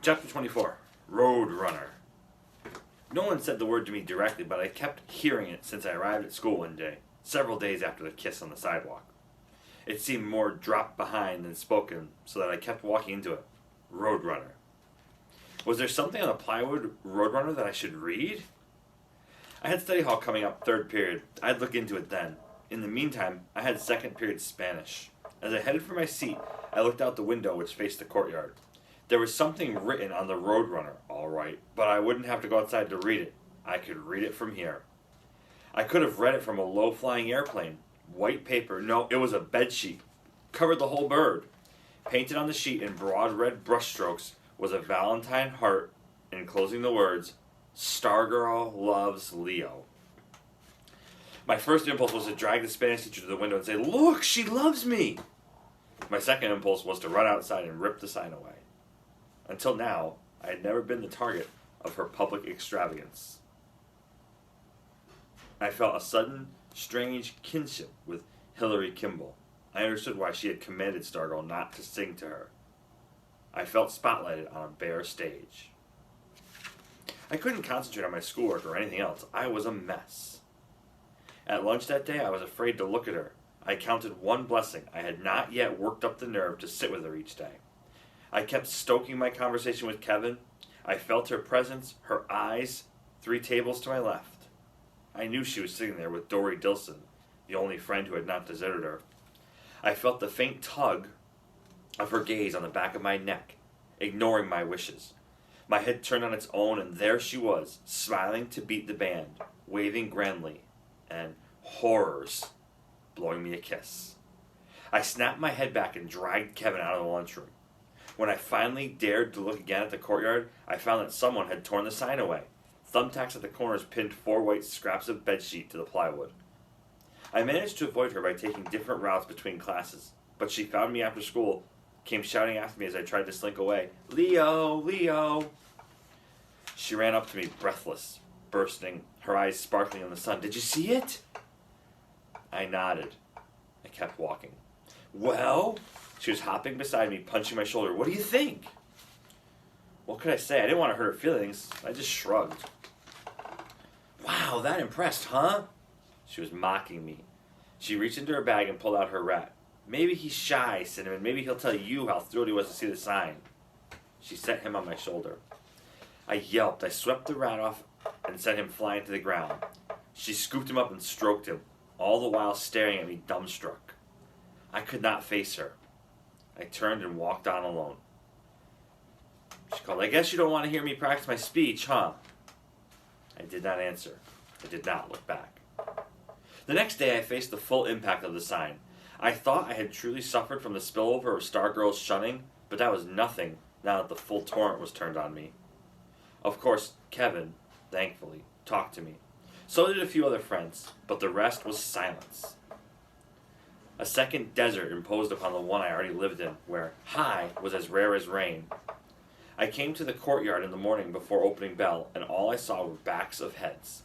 Chapter 24, Road Runner. No one said the word to me directly, but I kept hearing it since I arrived at school one day, several days after the kiss on the sidewalk. It seemed more dropped behind than spoken, so that I kept walking into it. Road Runner. Was there something on the plywood Roadrunner that I should read? I had study hall coming up third period. I'd look into it then. In the meantime, I had second period Spanish. As I headed for my seat, I looked out the window which faced the courtyard. There was something written on the Roadrunner, all right, but I wouldn't have to go outside to read it. I could read it from here. I could have read it from a low-flying airplane. White paper, no, it was a bedsheet. Covered the whole bird. Painted on the sheet in broad red brushstrokes was a Valentine heart enclosing the words, Stargirl loves Leo. My first impulse was to drag the Spanish teacher to the window and say, "Look, she loves me!" My second impulse was to run outside and rip the sign away. Until now, I had never been the target of her public extravagance. I felt a sudden, strange kinship with Hilary Kimball. I understood why she had commanded Stargirl not to sing to her. I felt spotlighted on a bare stage. I couldn't concentrate on my schoolwork or anything else. I was a mess. At lunch that day, I was afraid to look at her. I counted one blessing. I had not yet worked up the nerve to sit with her each day. I kept stoking my conversation with Kevin. I felt her presence, her eyes, 3 tables to my left. I knew she was sitting there with Dory Dilson, the only friend who had not deserted her. I felt the faint tug of her gaze on the back of my neck, ignoring my wishes. My head turned on its own, and there she was, smiling to beat the band, waving grandly, and horrors, blowing me a kiss. I snapped my head back and dragged Kevin out of the lunchroom. When I finally dared to look again at the courtyard, I found that someone had torn the sign away. Thumbtacks at the corners pinned 4 white scraps of bedsheet to the plywood. I managed to avoid her by taking different routes between classes, but she found me after school, came shouting after me as I tried to slink away, "Leo, Leo!" She ran up to me, breathless, bursting, her eyes sparkling in the sun. "Did you see it?" I nodded. I kept walking. "Well?" She was hopping beside me, punching my shoulder. "What do you think?" What could I say? I didn't want to hurt her feelings. I just shrugged. "Wow, that impressed, huh?" She was mocking me. She reached into her bag and pulled out her rat. "Maybe he's shy, Cinnamon. Maybe he'll tell you how thrilled he was to see the sign." She set him on my shoulder. I yelped. I swept the rat off and sent him flying to the ground. She scooped him up and stroked him, all the while staring at me dumbstruck. I could not face her. I turned and walked on alone. She called, "I guess you don't want to hear me practice my speech, huh?" I did not answer. I did not look back. The next day I faced the full impact of the sign. I thought I had truly suffered from the spillover of Stargirl's shunning, but that was nothing now that the full torrent was turned on me. Of course, Kevin, thankfully, talked to me. So did a few other friends, but the rest was silence. A second desert imposed upon the one I already lived in, where high was as rare as rain. I came to the courtyard in the morning before opening bell, and all I saw were backs of heads.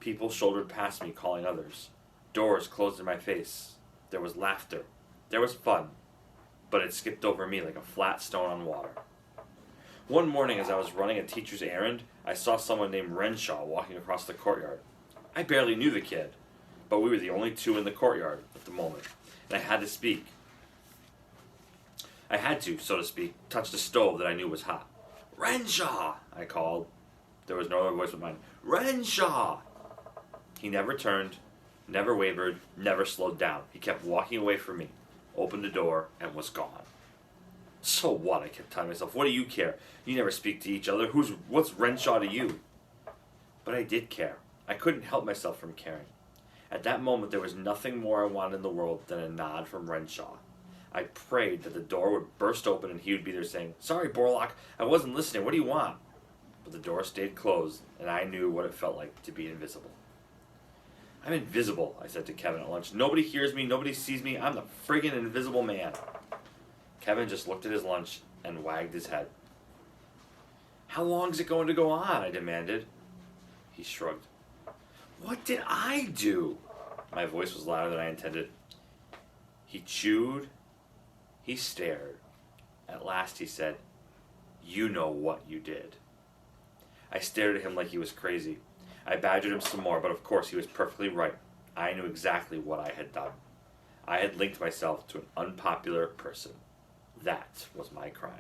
People shouldered past me, calling others. Doors closed in my face. There was laughter. There was fun. But it skipped over me like a flat stone on water. One morning as I was running a teacher's errand, I saw someone named Renshaw walking across the courtyard. I barely knew the kid, but we were the only 2 in the courtyard at the moment, and I had to speak. I had to, so to speak, touch the stove that I knew was hot. "Renshaw!" I called. There was no other voice but mine. "Renshaw!" He never turned, never wavered, never slowed down. He kept walking away from me, opened the door, and was gone. "So what?" I kept telling myself. "What do you care? You never speak to each other. What's Renshaw to you?" But I did care. I couldn't help myself from caring. At that moment, there was nothing more I wanted in the world than a nod from Renshaw. I prayed that the door would burst open and he would be there saying, "Sorry, Borlock, I wasn't listening. What do you want?" But the door stayed closed, and I knew what it felt like to be invisible. "I'm invisible," I said to Kevin at lunch. "Nobody hears me, nobody sees me. I'm the friggin' invisible man." Kevin just looked at his lunch and wagged his head. "How long is it going to go on?" I demanded. He shrugged. "What did I do?" My voice was louder than I intended. He chewed. He stared. At last he said, You know what you did. I stared at him like he was crazy. I badgered him some more, but of course he was perfectly right. I knew exactly what I had done. I had linked myself to an unpopular person. That was my crime.